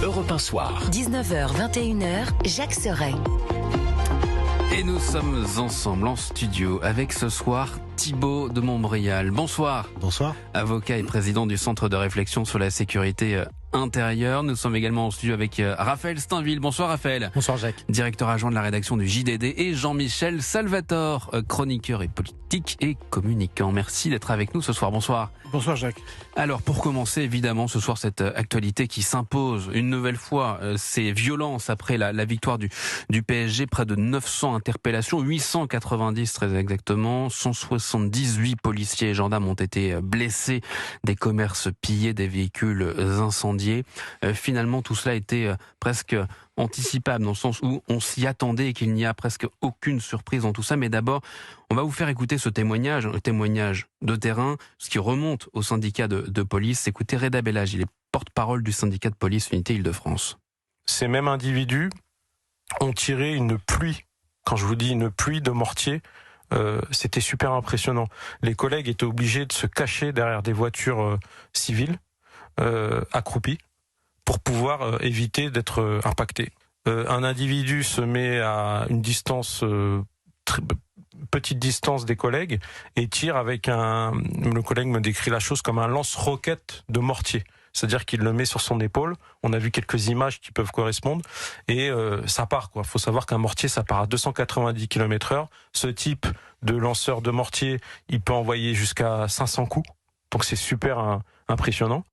Europe 1 Soir. 19h, 21h, Jacques Seray. Et nous sommes ensemble en studio avec ce soir Thibaut de Montbrial. Bonsoir. Bonsoir. Avocat et président du Centre de réflexion sur la sécurité intérieure. Nous sommes également en studio avec Raphaël Steinville. Bonsoir Raphaël. Bonsoir Jacques. Directeur adjoint de la rédaction du JDD et Jean-Michel Salvatore, chroniqueur et politique et communicant. Merci d'être avec nous ce soir. Bonsoir. Bonsoir Jacques. Alors pour commencer évidemment ce soir cette actualité qui s'impose une nouvelle fois, ces violences après la victoire du PSG, près de 900 interpellations, 890 très exactement, 178 policiers et gendarmes ont été blessés, des commerces pillés, des véhicules incendiés. Finalement tout cela était presque anticipable dans le sens où on s'y attendait et qu'il n'y a presque aucune surprise dans tout ça. Mais d'abord, on va vous faire écouter ce témoignage, un témoignage de terrain, ce qui remonte au syndicat de police. Écoutez Reda Bellage, il est porte-parole du syndicat de police Unité Île-de-France. Ces mêmes individus ont tiré une pluie, quand je vous dis une pluie de mortiers, c'était super impressionnant. Les collègues étaient obligés de se cacher derrière des voitures civiles, accroupies, pour pouvoir éviter d'être impacté. Un individu se met à une distance, petite distance des collègues, et tire avec le collègue me décrit la chose comme un lance-roquette de mortier. C'est-à-dire qu'il le met sur son épaule. On a vu quelques images qui peuvent correspondre. Et ça part, quoi. Faut savoir qu'un mortier, ça part à 290 km/h. Ce type de lanceur de mortier, il peut envoyer jusqu'à 500 coups. Donc c'est super impressionnant.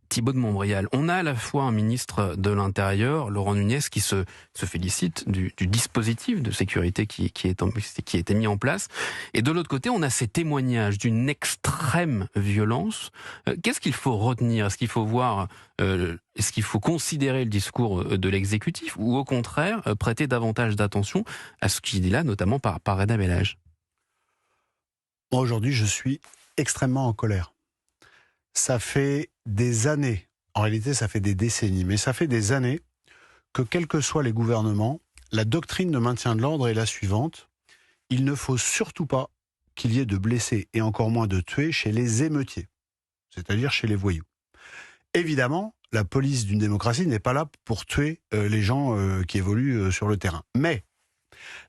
Thibaut de Montbrial, on a à la fois un ministre de l'Intérieur, Laurent Nunez, qui se félicite du dispositif de sécurité qui a été mis en place. Et de l'autre côté, on a ces témoignages d'une extrême violence. Qu'est-ce qu'il faut retenir ? Est-ce qu'il faut voir, est-ce qu'il faut considérer le discours de l'exécutif ou au contraire prêter davantage d'attention à ce qu'il dit là, notamment par Reda Bellage ? Moi aujourd'hui, je suis extrêmement en colère. Ça fait des années, en réalité ça fait des décennies, mais ça fait des années que quels que soient les gouvernements, la doctrine de maintien de l'ordre est la suivante: il ne faut surtout pas qu'il y ait de blessés et encore moins de tués chez les émeutiers, c'est-à-dire chez les voyous. Évidemment, la police d'une démocratie n'est pas là pour tuer les gens qui évoluent sur le terrain. Mais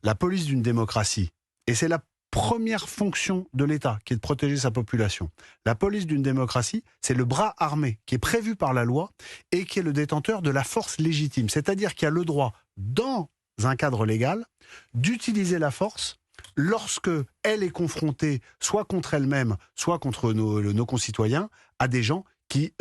la police d'une démocratie, et c'est la première fonction de l'État, qui est de protéger sa population. La police d'une démocratie, c'est le bras armé qui est prévu par la loi et qui est le détenteur de la force légitime. C'est-à-dire qu'il a le droit, dans un cadre légal, d'utiliser la force lorsque elle est confrontée, soit contre elle-même, soit contre nos concitoyens, à des gens qui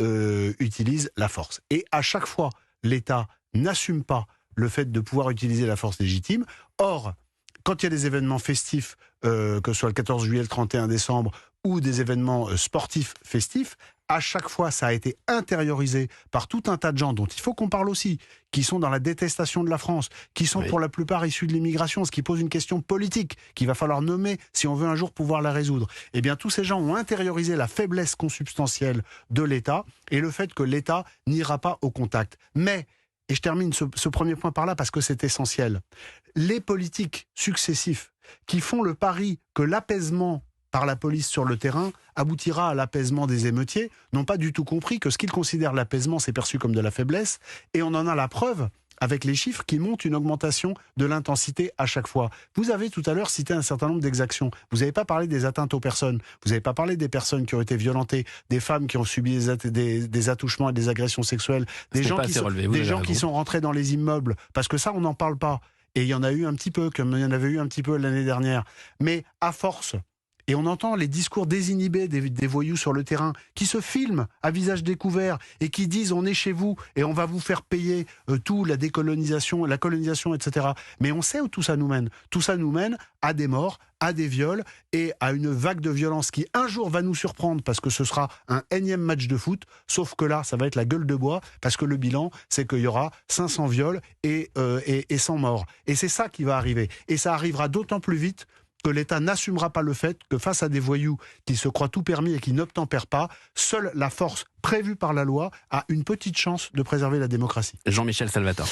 utilisent la force. Et à chaque fois, l'État n'assume pas le fait de pouvoir utiliser la force légitime. Or, quand il y a des événements festifs, que ce soit le 14 juillet, le 31 décembre, ou des événements sportifs festifs, à chaque fois, ça a été intériorisé par tout un tas de gens dont il faut qu'on parle aussi, qui sont dans la détestation de la France, qui sont pour la plupart issus de l'immigration, ce qui pose une question politique qu'il va falloir nommer si on veut un jour pouvoir la résoudre. Eh bien, tous ces gens ont intériorisé la faiblesse consubstantielle de l'État et le fait que l'État n'ira pas au contact. Mais, et je termine ce premier point par là parce que c'est essentiel, les politiques successifs qui font le pari que l'apaisement par la police sur le terrain aboutira à l'apaisement des émeutiers n'ont pas du tout compris que ce qu'ils considèrent l'apaisement, c'est perçu comme de la faiblesse, et on en a la preuve avec les chiffres qui montrent une augmentation de l'intensité à chaque fois. Vous avez tout à l'heure cité un certain nombre d'exactions. Vous n'avez pas parlé des atteintes aux personnes. Vous n'avez pas parlé des personnes qui ont été violentées, des femmes qui ont subi des attouchements et des agressions sexuelles, des gens qui sont rentrés dans les immeubles. Parce que ça, on n'en parle pas. Et il y en a eu un petit peu, comme il y en avait eu un petit peu l'année dernière. Mais à force... Et on entend les discours désinhibés des voyous sur le terrain qui se filment à visage découvert et qui disent on est chez vous et on va vous faire payer tout, la décolonisation, la colonisation, etc. Mais on sait où tout ça nous mène. Tout ça nous mène à des morts, à des viols et à une vague de violence qui un jour va nous surprendre parce que ce sera un énième match de foot, sauf que là ça va être la gueule de bois parce que le bilan c'est qu'il y aura 500 viols et 100 morts. Et c'est ça qui va arriver. Et ça arrivera d'autant plus vite que l'État n'assumera pas le fait que face à des voyous qui se croient tout permis et qui n'obtempèrent pas, seule la force prévue par la loi a une petite chance de préserver la démocratie. Jean-Michel Salvatore.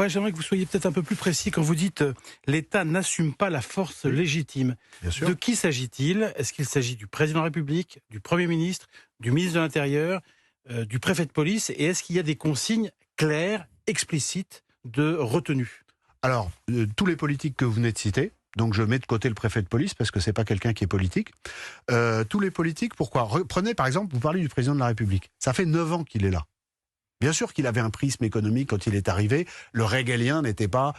J'aimerais que vous soyez peut-être un peu plus précis quand vous dites l'État n'assume pas la force légitime. Bien sûr. De qui s'agit-il ? Est-ce qu'il s'agit du président de la République, du Premier ministre, du ministre de l'Intérieur, du préfet de police ? Et est-ce qu'il y a des consignes claire, explicite de retenue? Alors, tous les politiques que vous venez de citer, donc je mets de côté le préfet de police parce que c'est pas quelqu'un qui est politique. Tous les politiques, pourquoi ? Prenez par exemple, vous parlez du président de la République. Ça fait 9 ans qu'il est là. Bien sûr qu'il avait un prisme économique quand il est arrivé. Le régalien n'était pas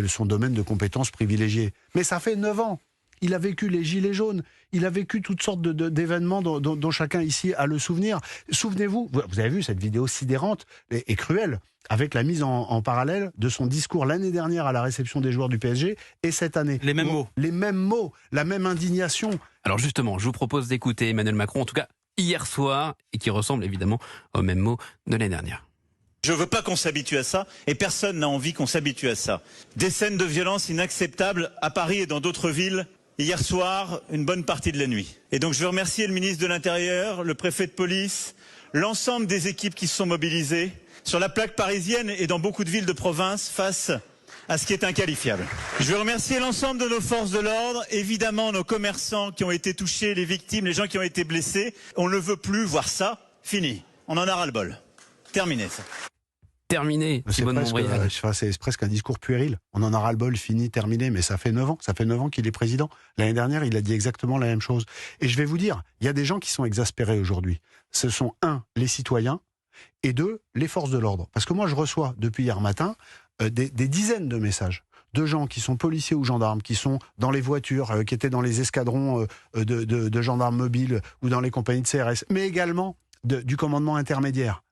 son domaine de compétences privilégié. Mais ça fait 9 ans. Il a vécu les gilets jaunes. Il a vécu toutes sortes d'événements dont chacun ici a le souvenir. Souvenez-vous, vous avez vu cette vidéo sidérante et cruelle avec la mise en parallèle de son discours l'année dernière à la réception des joueurs du PSG et cette année. Les mêmes mots. Les mêmes mots, la même indignation. Alors justement, je vous propose d'écouter Emmanuel Macron, en tout cas hier soir, et qui ressemble évidemment aux mêmes mots de l'année dernière. Je veux pas qu'on s'habitue à ça, et personne n'a envie qu'on s'habitue à ça. Des scènes de violence inacceptables à Paris et dans d'autres villes, hier soir, une bonne partie de la nuit. Et donc je veux remercier le ministre de l'Intérieur, le préfet de police, l'ensemble des équipes qui se sont mobilisées sur la plaque parisienne et dans beaucoup de villes de province face à ce qui est inqualifiable. Je veux remercier l'ensemble de nos forces de l'ordre, évidemment nos commerçants qui ont été touchés, les victimes, les gens qui ont été blessés. On ne veut plus voir ça, fini. On en a ras-le-bol. Terminé ça. Terminé, Simone Montbrial. C'est presque un discours puéril. On en a ras-le-bol, fini, terminé, mais ça fait 9 ans. Ça fait 9 ans qu'il est président. L'année dernière, il a dit exactement la même chose. Et je vais vous dire, il y a des gens qui sont exaspérés aujourd'hui. Ce sont 1, les citoyens, et 2, les forces de l'ordre. Parce que moi, je reçois, depuis hier matin, des dizaines de messages de gens qui sont policiers ou gendarmes, qui sont dans les voitures, qui étaient dans les escadrons de gendarmes mobiles ou dans les compagnies de CRS, mais également du commandement intermédiaire.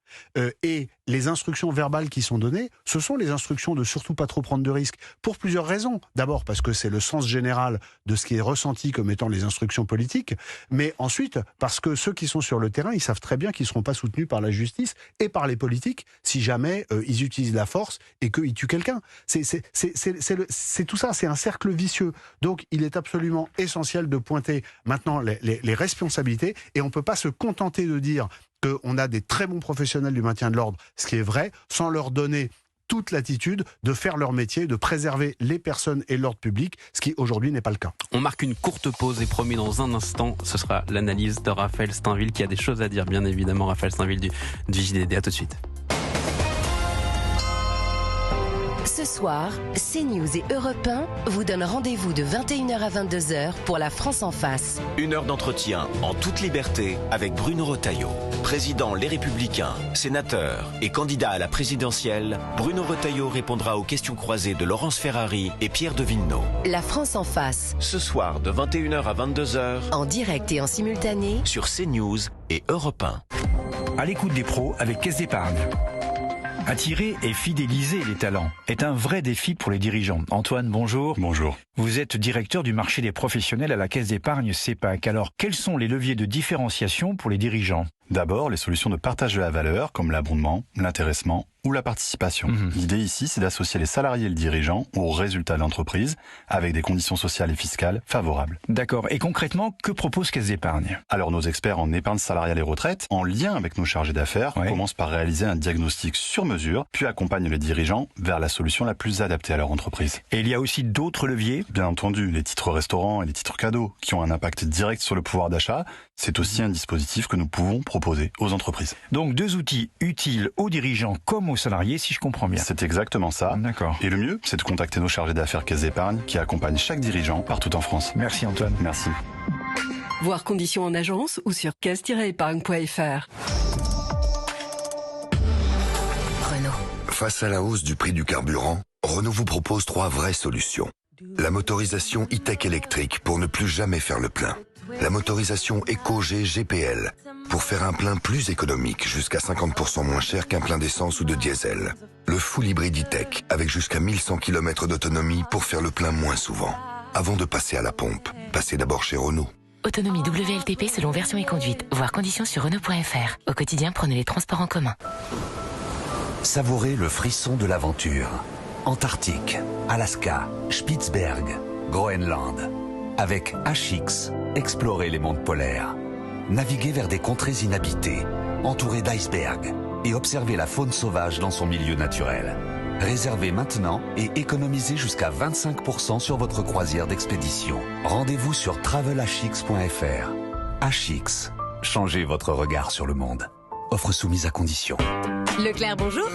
Et les instructions verbales qui sont données, ce sont les instructions de surtout pas trop prendre de risques, pour plusieurs raisons. D'abord parce que c'est le sens général de ce qui est ressenti comme étant les instructions politiques, mais ensuite parce que ceux qui sont sur le terrain, ils savent très bien qu'ils ne seront pas soutenus par la justice et par les politiques si jamais ils utilisent la force et qu'ils tuent quelqu'un. C'est tout ça, c'est un cercle vicieux. Donc il est absolument essentiel de pointer maintenant les responsabilités, et on ne peut pas se contenter de dire qu'on a des très bons professionnels du maintien de l'ordre, ce qui est vrai, sans leur donner toute l'attitude de faire leur métier, de préserver les personnes et l'ordre public, ce qui aujourd'hui n'est pas le cas. On marque une courte pause et promis dans un instant, ce sera l'analyse de Raphaël Steinville qui a des choses à dire, bien évidemment, Raphaël Steinville du JDD. À tout de suite. Ce soir, CNews et Europe 1 vous donnent rendez-vous de 21h à 22h pour La France en face. 1 heure d'entretien en toute liberté avec Bruno Retailleau. Président Les Républicains, sénateur et candidat à la présidentielle, Bruno Retailleau répondra aux questions croisées de Laurence Ferrari et Pierre de Villeneuve. La France en face. Ce soir de 21h à 22h. En direct et en simultané. Sur CNews et Europe 1. À l'écoute des pros avec Caisse d'Épargne. Attirer et fidéliser les talents est un vrai défi pour les dirigeants. Antoine, bonjour. Bonjour. Vous êtes directeur du marché des professionnels à la Caisse d'Épargne CEPAC. Alors, quels sont les leviers de différenciation pour les dirigeants ? D'abord, les solutions de partage de la valeur, comme l'abondement, l'intéressement ou la participation. L'idée ici, c'est d'associer les salariés et le dirigeant aux résultats de l'entreprise avec des conditions sociales et fiscales favorables. D'accord. Et concrètement, que propose Caisse d'Épargne ? Alors, nos experts en épargne salariale et retraite, en lien avec nos chargés d'affaires, commencent par réaliser un diagnostic sur mesure, puis accompagnent les dirigeants vers la solution la plus adaptée à leur entreprise. Et il y a aussi d'autres leviers ? Bien entendu, les titres restaurants et les titres cadeaux, qui ont un impact direct sur le pouvoir d'achat, c'est aussi un dispositif que nous pouvons proposer aux entreprises. Donc 2 outils utiles aux dirigeants comme aux salariés, si je comprends bien. C'est exactement ça. D'accord. Et le mieux, c'est de contacter nos chargés d'affaires Caisse d'Épargne qui accompagnent chaque dirigeant partout en France. Merci Antoine. Merci. Voir conditions en agence ou sur caisse-épargne.fr. Renault. Face à la hausse du prix du carburant, Renault vous propose 3 vraies solutions. La motorisation e-tech électrique pour ne plus jamais faire le plein. La motorisation EcoG GPL pour faire un plein plus économique, jusqu'à 50% moins cher qu'un plein d'essence ou de diesel. Le full hybride e-tech avec jusqu'à 1100 km d'autonomie pour faire le plein moins souvent. Avant de passer à la pompe, passez d'abord chez Renault. Autonomie WLTP selon version et conduite. Voir conditions sur Renault.fr. Au quotidien, prenez les transports en commun. Savourez le frisson de l'aventure. Antarctique, Alaska, Spitzberg, Groenland. Avec HX, explorez les mondes polaires. Naviguez vers des contrées inhabitées, entourées d'icebergs, et observez la faune sauvage dans son milieu naturel. Réservez maintenant et économisez jusqu'à 25% sur votre croisière d'expédition. Rendez-vous sur travelhx.fr. HX, changez votre regard sur le monde. Offre soumise à condition. Leclerc, bonjour.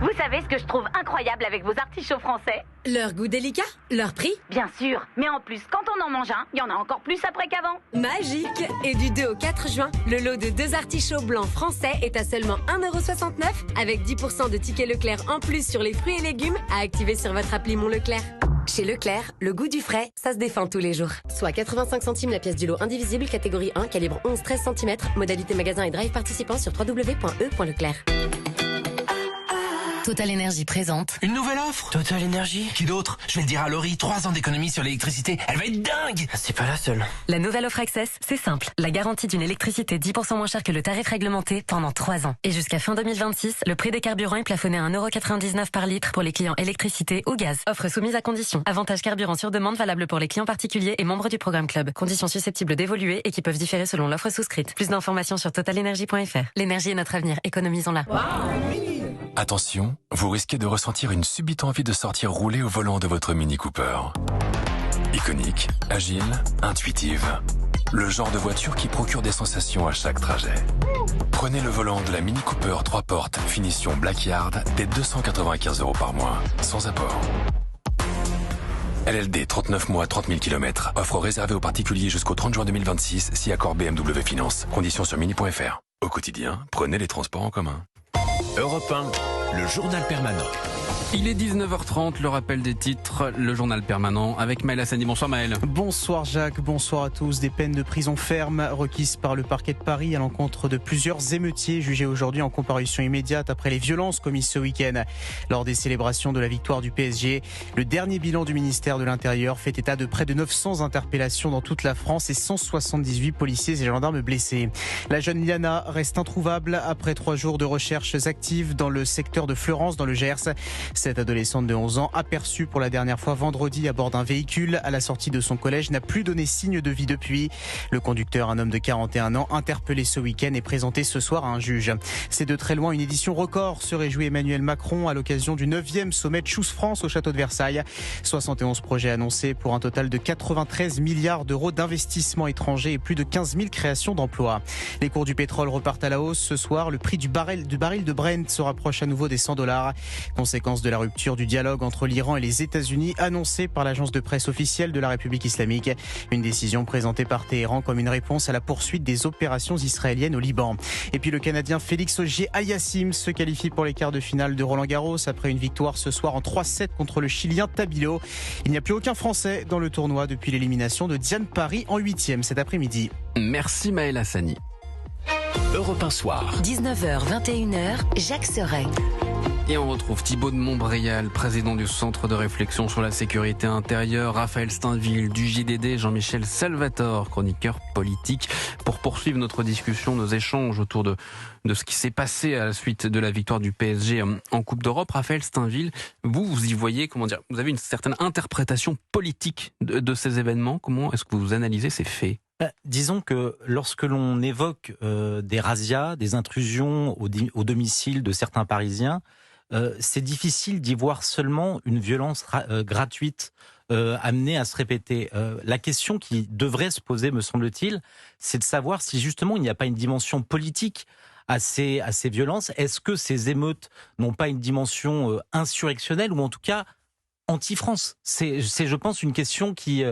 Vous savez ce que je trouve incroyable avec vos artichauts français? Leur goût délicat, leur prix. Bien sûr, mais en plus, quand on en mange un, il y en a encore plus après qu'avant. Magique. Et du 2 au 4 juin, le lot de 2 artichauts blancs français est à seulement 1,69 € avec 10% de tickets Leclerc en plus sur les fruits et légumes à activer sur votre appli Mon Leclerc. Chez Leclerc, le goût du frais, ça se défend tous les jours. Soit 85 centimes la pièce du lot indivisible, catégorie 1, calibre 11-13 cm, modalité magasin et drive participant sur www.e.leclerc. Total Énergie présente. Une nouvelle offre Total Énergie. Qui d'autre? Je vais le dire à Laurie, 3 ans d'économie sur l'électricité. Elle va être dingue. C'est pas la seule. La nouvelle offre Access, c'est simple. La garantie d'une électricité 10% moins chère que le tarif réglementé pendant 3 ans. Et jusqu'à fin 2026, le prix des carburants est plafonné à 1,99 € par litre pour les clients électricité ou gaz. Offre soumise à conditions. Avantage carburant sur demande valable pour les clients particuliers et membres du programme Club. Conditions susceptibles d'évoluer et qui peuvent différer selon l'offre souscrite. Plus d'informations sur totalenergie.fr. L'énergie est notre avenir. Économisons-la. Attention, vous risquez de ressentir une subite envie de sortir rouler au volant de votre Mini Cooper. Iconique, agile, intuitive. Le genre de voiture qui procure des sensations à chaque trajet. Prenez le volant de la Mini Cooper 3 portes, finition Blackyard, dès 295 € par mois, sans apport. LLD, 39 mois, 30 000 km. Offre réservée aux particuliers jusqu'au 30 juin 2026, si accord BMW Finance. Conditions sur mini.fr. Au quotidien, prenez les transports en commun. Europe 1, le journal permanent. Il est 19h30, le rappel des titres, le journal permanent avec Maël Hassani. Bonsoir Maël. Bonsoir Jacques, bonsoir à tous. Des peines de prison ferme requises par le parquet de Paris à l'encontre de plusieurs émeutiers jugés aujourd'hui en comparution immédiate après les violences commises ce week-end lors des célébrations de la victoire du PSG. Le dernier bilan du ministère de l'Intérieur fait état de près de 900 interpellations dans toute la France et 178 policiers et gendarmes blessés. La jeune Liana reste introuvable après 3 jours de recherches actives dans le secteur de Fleurance dans le Gers. Cette adolescente de 11 ans, aperçue pour la dernière fois vendredi à bord d'un véhicule à la sortie de son collège, n'a plus donné signe de vie depuis. Le conducteur, un homme de 41 ans, interpellé ce week-end et présenté ce soir à un juge. C'est de très loin une édition record, se réjouit Emmanuel Macron à l'occasion du 9e sommet de Choose France au château de Versailles. 71 projets annoncés pour un total de 93 milliards d'euros d'investissements étrangers et plus de 15 000 créations d'emplois. Les cours du pétrole repartent à la hausse ce soir. Le prix du baril de Brent se rapproche à nouveau des $100. Conséquence de la rupture du dialogue entre l'Iran et les États-Unis annoncée par l'agence de presse officielle de la République islamique. Une décision présentée par Téhéran comme une réponse à la poursuite des opérations israéliennes au Liban. Et puis le Canadien Félix Auger-Aliassime se qualifie pour les quarts de finale de Roland-Garros après une victoire ce soir en 3-7 contre le Chilien Tabilo. Il n'y a plus aucun Français dans le tournoi depuis l'élimination de Diane Paris en 8e cet après-midi. Merci Maël Hassani. Europe 1 soir. 19h, 21h, Jacques Serret. Et on retrouve Thibaut de Montbrial, président du Centre de réflexion sur la sécurité intérieure, Raphaël Steinville du JDD, Jean-Michel Salvatore, chroniqueur politique, pour poursuivre notre discussion, nos échanges autour de ce qui s'est passé à la suite de la victoire du PSG en Coupe d'Europe. Raphaël Steinville, vous y voyez, vous avez une certaine interprétation politique de ces événements. Comment est-ce que vous analysez ces faits ? Disons que lorsque l'on évoque des razzias, des intrusions au domicile de certains Parisiens, c'est difficile d'y voir seulement une violence gratuite amenée à se répéter. La question qui devrait se poser, me semble-t-il, c'est de savoir si justement il n'y a pas une dimension politique à ces violences. Est-ce que ces émeutes n'ont pas une dimension insurrectionnelle ou en tout cas anti-France ? C'est, je pense, une question qui,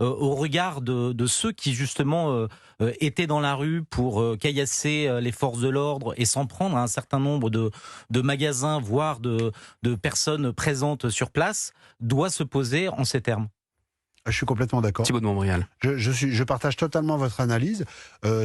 au regard de ceux qui justement étaient dans la rue pour caillasser les forces de l'ordre et s'en prendre à un certain nombre de magasins, voire de personnes présentes sur place, doit se poser en ces termes. Je suis complètement d'accord. Thibaut de Montbrial. Je partage totalement votre analyse.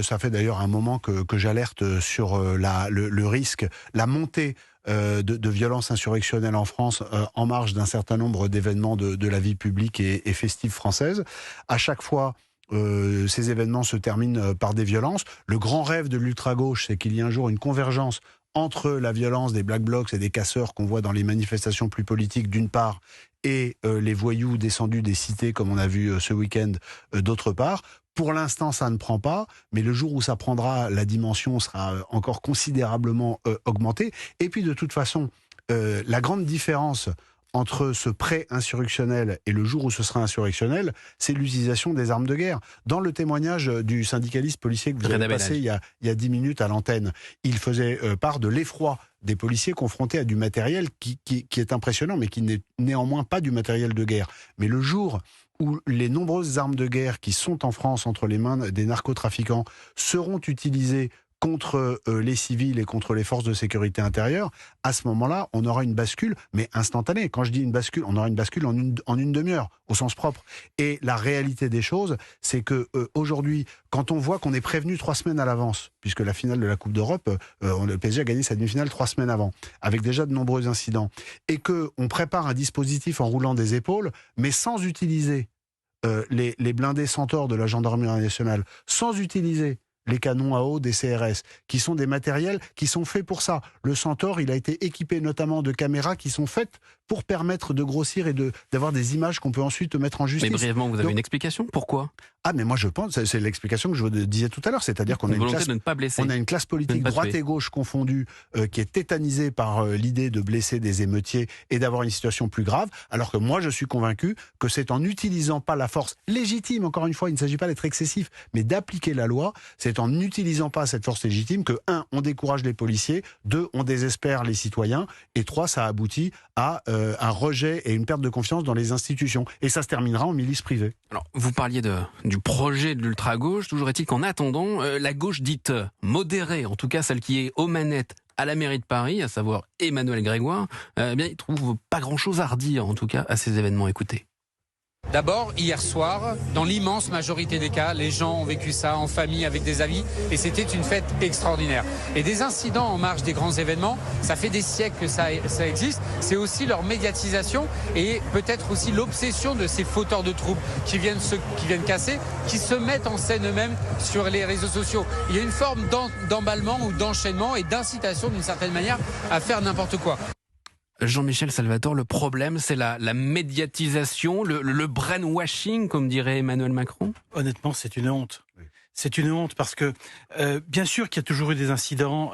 Ça fait d'ailleurs un moment que j'alerte sur le risque, la montée de violences insurrectionnelles en France en marge d'un certain nombre d'événements de la vie publique et festive française. À chaque fois, ces événements se terminent par des violences. Le grand rêve de l'ultra-gauche, c'est qu'il y ait un jour une convergence entre la violence des Black Blocs et des casseurs qu'on voit dans les manifestations plus politiques d'une part et les voyous descendus des cités comme on a vu ce week-end d'autre part. Pour l'instant, ça ne prend pas, mais le jour où ça prendra, la dimension sera encore considérablement augmentée. Et puis de toute façon, la grande différence entre ce pré-insurrectionnel et le jour où ce sera insurrectionnel, c'est l'utilisation des armes de guerre. Dans le témoignage du syndicaliste policier que vous avez passé il y a 10 minutes à l'antenne, il faisait part de l'effroi des policiers confrontés à du matériel qui est impressionnant, mais qui n'est néanmoins pas du matériel de guerre. Mais le jour où les nombreuses armes de guerre qui sont en France entre les mains des narcotrafiquants seront utilisées contre les civils et contre les forces de sécurité intérieure, à ce moment-là, on aura une bascule, mais instantanée. Quand je dis une bascule, on aura une bascule en une demi-heure, au sens propre. Et la réalité des choses, c'est que aujourd'hui, quand on voit qu'on est prévenu 3 semaines à l'avance, puisque la finale de la Coupe d'Europe, le PSG a gagné sa demi-finale 3 semaines avant, avec déjà de nombreux incidents, et qu'on prépare un dispositif en roulant des épaules, mais sans utiliser les blindés Centaure de la gendarmerie nationale, sans utiliser les canons à eau des CRS, qui sont des matériels qui sont faits pour ça. Le Centaure, il a été équipé notamment de caméras qui sont faites pour permettre de grossir et d'avoir des images qu'on peut ensuite mettre en justice. Mais brièvement, vous avez une explication? Pourquoi? Ah, mais moi je pense, c'est l'explication que je vous disais tout à l'heure, c'est-à-dire qu'on a une classe politique droite et gauche confondue qui est tétanisée par l'idée de blesser des émeutiers et d'avoir une situation plus grave, alors que moi je suis convaincu que c'est en n'utilisant pas la force légitime, encore une fois, il ne s'agit pas d'être excessif, mais d'appliquer la loi, c'est en n'utilisant pas cette force légitime que 1, on décourage les policiers, 2, on désespère les citoyens, et 3, ça aboutit à un rejet et une perte de confiance dans les institutions. Et ça se terminera en milice privée. Alors, vous parliez du projet de l'ultra-gauche. Toujours est-il qu'en attendant, la gauche dite modérée, en tout cas celle qui est aux manettes à la mairie de Paris, à savoir Emmanuel Grégoire, il trouve pas grand-chose à redire, en tout cas, à ces événements. Écoutez. D'abord, hier soir, dans l'immense majorité des cas, les gens ont vécu ça en famille avec des amis et c'était une fête extraordinaire. Et des incidents en marge des grands événements, ça fait des siècles que ça existe. C'est aussi leur médiatisation et peut-être aussi l'obsession de ces fauteurs de troubles qui viennent casser, qui se mettent en scène eux-mêmes sur les réseaux sociaux. Il y a une forme d'emballement ou d'enchaînement et d'incitation d'une certaine manière à faire n'importe quoi. Jean-Michel Salvatore, le problème, c'est la médiatisation, le brainwashing, comme dirait Emmanuel Macron? Honnêtement, c'est une honte. Oui. C'est une honte parce que, bien sûr qu'il y a toujours eu des incidents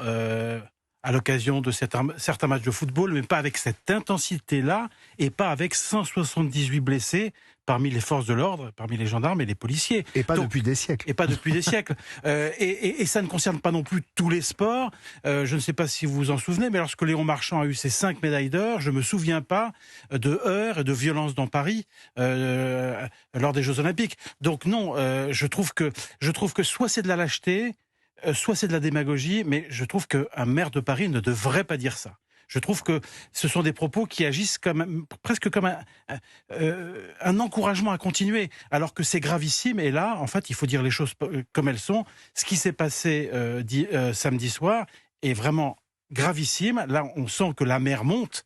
à l'occasion de certains matchs de football, mais pas avec cette intensité-là et pas avec 178 blessés parmi les forces de l'ordre, parmi les gendarmes et les policiers. Et pas depuis des siècles. Et pas depuis des siècles. Et ça ne concerne pas non plus tous les sports. Je ne sais pas si vous vous en souvenez, mais lorsque Léon Marchand a eu ses 5 médailles d'or, je ne me souviens pas de heurts et de violences dans Paris lors des Jeux Olympiques. Donc non, je trouve que soit c'est de la lâcheté, soit c'est de la démagogie, mais je trouve qu'un maire de Paris ne devrait pas dire ça. Je trouve que ce sont des propos qui agissent presque comme un encouragement à continuer, alors que c'est gravissime. Et là, en fait, il faut dire les choses comme elles sont. Ce qui s'est passé samedi soir est vraiment gravissime. Là, on sent que la mer monte.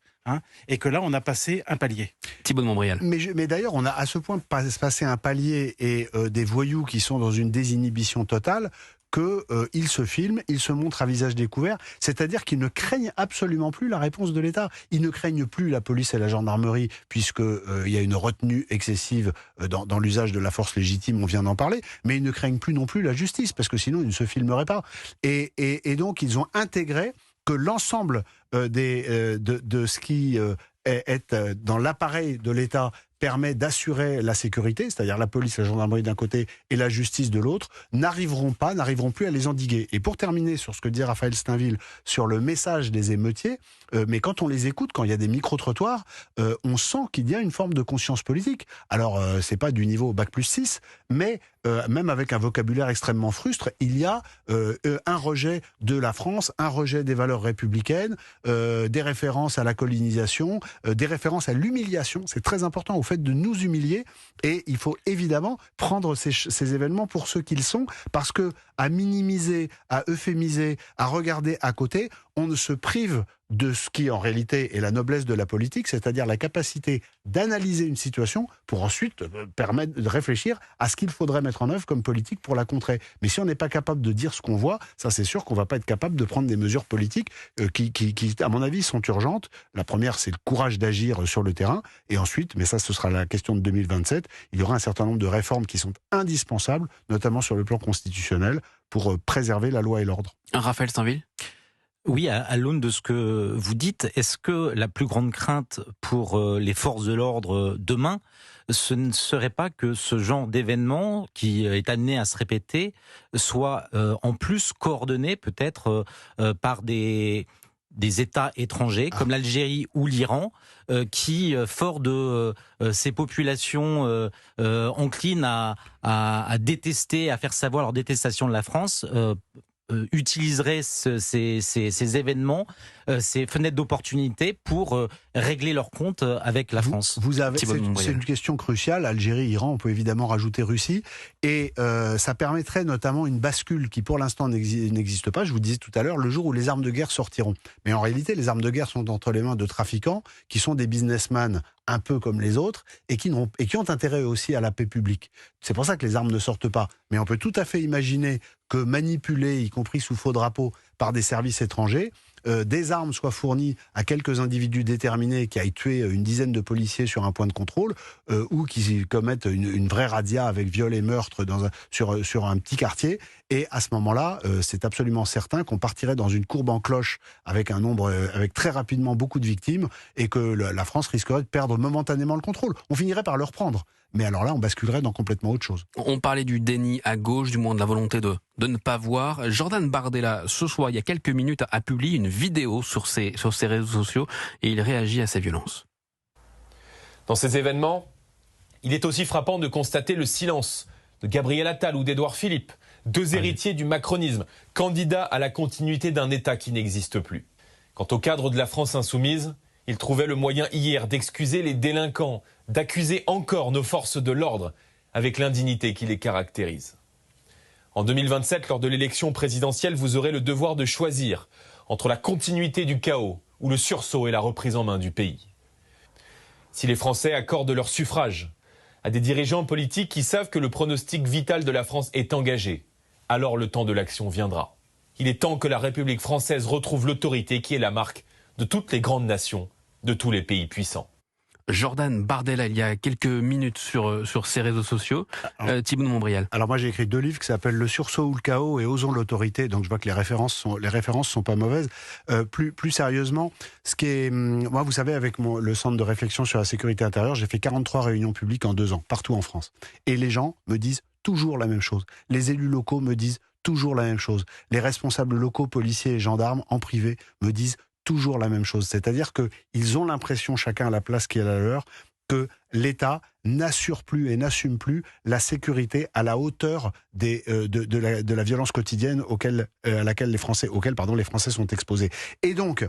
Et que là, on a passé un palier. Thibault de Montbrial. Mais d'ailleurs, on a à ce point passé un palier et des voyous qui sont dans une désinhibition totale qu'ils se filment, ils se montrent à visage découvert, c'est-à-dire qu'ils ne craignent absolument plus la réponse de l'État. Ils ne craignent plus la police et la gendarmerie, puisqu'il y a une retenue excessive dans l'usage de la force légitime, on vient d'en parler, mais ils ne craignent plus non plus la justice, parce que sinon ils ne se filmeraient pas. Et donc ils ont intégré que l'ensemble de ce qui est dans l'appareil de l'État permet d'assurer la sécurité, c'est-à-dire la police, la gendarmerie d'un côté et la justice de l'autre, n'arriveront plus à les endiguer. Et pour terminer sur ce que dit Raphaël Steinville sur le message des émeutiers, mais quand on les écoute, quand il y a des micro-trottoirs, on sent qu'il y a une forme de conscience politique. Alors, c'est pas du niveau Bac+6, mais même avec un vocabulaire extrêmement frustre, il y a un rejet de la France, un rejet des valeurs républicaines, des références à la colonisation, des références à l'humiliation. C'est très important, au fait de nous humilier, et il faut évidemment prendre ces événements pour ce qu'ils sont, parce que à minimiser, à euphémiser, à regarder à côté, on ne se prive de ce qui en réalité est la noblesse de la politique, c'est-à-dire la capacité d'analyser une situation pour ensuite permettre de réfléchir à ce qu'il faudrait mettre en œuvre comme politique pour la contrer. Mais si on n'est pas capable de dire ce qu'on voit, ça c'est sûr qu'on ne va pas être capable de prendre des mesures politiques qui, à mon avis, sont urgentes. La première, c'est le courage d'agir sur le terrain, et ensuite, mais ça ce sera la question de 2027, il y aura un certain nombre de réformes qui sont indispensables, notamment sur le plan constitutionnel, pour préserver la loi et l'ordre. Raphaël Steinville. Oui, à l'aune de ce que vous dites, est-ce que la plus grande crainte pour les forces de l'ordre demain, ce ne serait pas que ce genre d'événement qui est amené à se répéter soit en plus coordonné peut-être par des États étrangers comme l'Algérie ou l'Iran qui, fort de ces populations enclines à détester, à faire savoir leur détestation de la France, utiliseraient ces événements, ces fenêtres d'opportunité pour régler leur compte avec la France. C'est une question cruciale. Algérie, Iran, on peut évidemment rajouter Russie. Et ça permettrait notamment une bascule qui pour l'instant n'existe pas. Je vous disais tout à l'heure, le jour où les armes de guerre sortiront. Mais en réalité, les armes de guerre sont entre les mains de trafiquants qui sont des businessmen un peu comme les autres et qui ont intérêt aussi à la paix publique. C'est pour ça que les armes ne sortent pas. Mais on peut tout à fait imaginer que manipulées, y compris sous faux drapeau, par des services étrangers, des armes soient fournies à quelques individus déterminés qui aillent tuer une dizaine de policiers sur un point de contrôle ou qui commettent une vraie razzia avec viol et meurtre sur un petit quartier. Et à ce moment-là, c'est absolument certain qu'on partirait dans une courbe en cloche avec avec très rapidement beaucoup de victimes et que la France risquerait de perdre momentanément le contrôle. On finirait par le reprendre. Mais alors là, on basculerait dans complètement autre chose. On parlait du déni à gauche, du moins de la volonté de ne pas voir. Jordan Bardella, ce soir, il y a quelques minutes, a publié une vidéo sur ses réseaux sociaux et il réagit à ces violences. Dans ces événements, il est aussi frappant de constater le silence de Gabriel Attal ou d'Édouard Philippe, deux héritiers du macronisme, candidats à la continuité d'un État qui n'existe plus. Quant au cadre de la France insoumise, il trouvait le moyen hier d'excuser les délinquants, d'accuser encore nos forces de l'ordre avec l'indignité qui les caractérise. En 2027, lors de l'élection présidentielle, vous aurez le devoir de choisir entre la continuité du chaos ou le sursaut et la reprise en main du pays. Si les Français accordent leur suffrage à des dirigeants politiques qui savent que le pronostic vital de la France est engagé, alors le temps de l'action viendra. Il est temps que la République française retrouve l'autorité qui est la marque de toutes les grandes nations, de tous les pays puissants. Jordan Bardella, il y a quelques minutes sur ses réseaux sociaux. Thibaut de Montbrial. Alors moi j'ai écrit 2 livres qui s'appellent Le sursaut ou le chaos et Osons l'autorité. Donc je vois que les références sont pas mauvaises. Plus sérieusement, ce qui est, moi vous savez avec le centre de réflexion sur la sécurité intérieure, j'ai fait 43 réunions publiques en 2 ans, partout en France. Et les gens me disent toujours la même chose. Les élus locaux me disent toujours la même chose. Les responsables locaux, policiers et gendarmes en privé me disent toujours la même chose. C'est-à-dire qu'ils ont l'impression, chacun à la place qui est la leur, que l'État n'assure plus et n'assume plus la sécurité à la hauteur de la violence quotidienne auquel les Français sont exposés. Et donc,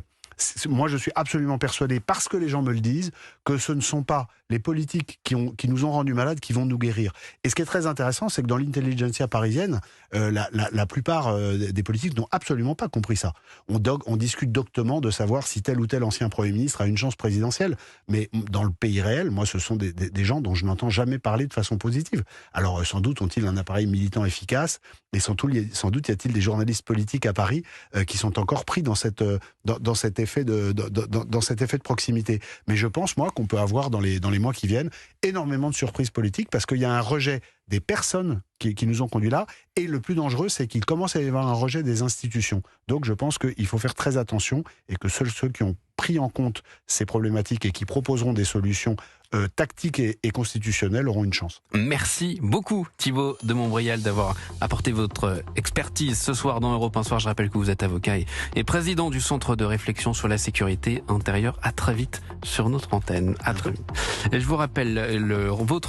moi je suis absolument persuadé, parce que les gens me le disent, que ce ne sont pas les politiques qui nous ont rendus malades qui vont nous guérir. Et ce qui est très intéressant, c'est que dans l'intelligentsia parisienne, la plupart des politiques n'ont absolument pas compris ça. On discute doctement de savoir si tel ou tel ancien Premier ministre a une chance présidentielle, mais dans le pays réel, moi, ce sont des gens dont je n'entends jamais parler de façon positive. Alors, sans doute ont-ils un appareil militant efficace, et sans doute y a-t-il des journalistes politiques à Paris qui sont encore pris dans cet effet de proximité. Mais je pense, moi, qu'on peut avoir dans les mois qui viennent énormément de surprises politiques parce qu'il y a un rejet des personnes qui nous ont conduits là, et le plus dangereux, c'est qu'il commence à y avoir un rejet des institutions. Donc je pense qu'il faut faire très attention et que seuls ceux qui ont pris en compte ces problématiques et qui proposeront des solutions tactiques et constitutionnelles auront une chance. Merci beaucoup Thibaut de Montbrial d'avoir apporté votre expertise ce soir dans Europe 1 Soir. Je rappelle que vous êtes avocat et président du Centre de réflexion sur la sécurité intérieure. À très vite sur notre antenne. À très vite. Et je vous rappelle votre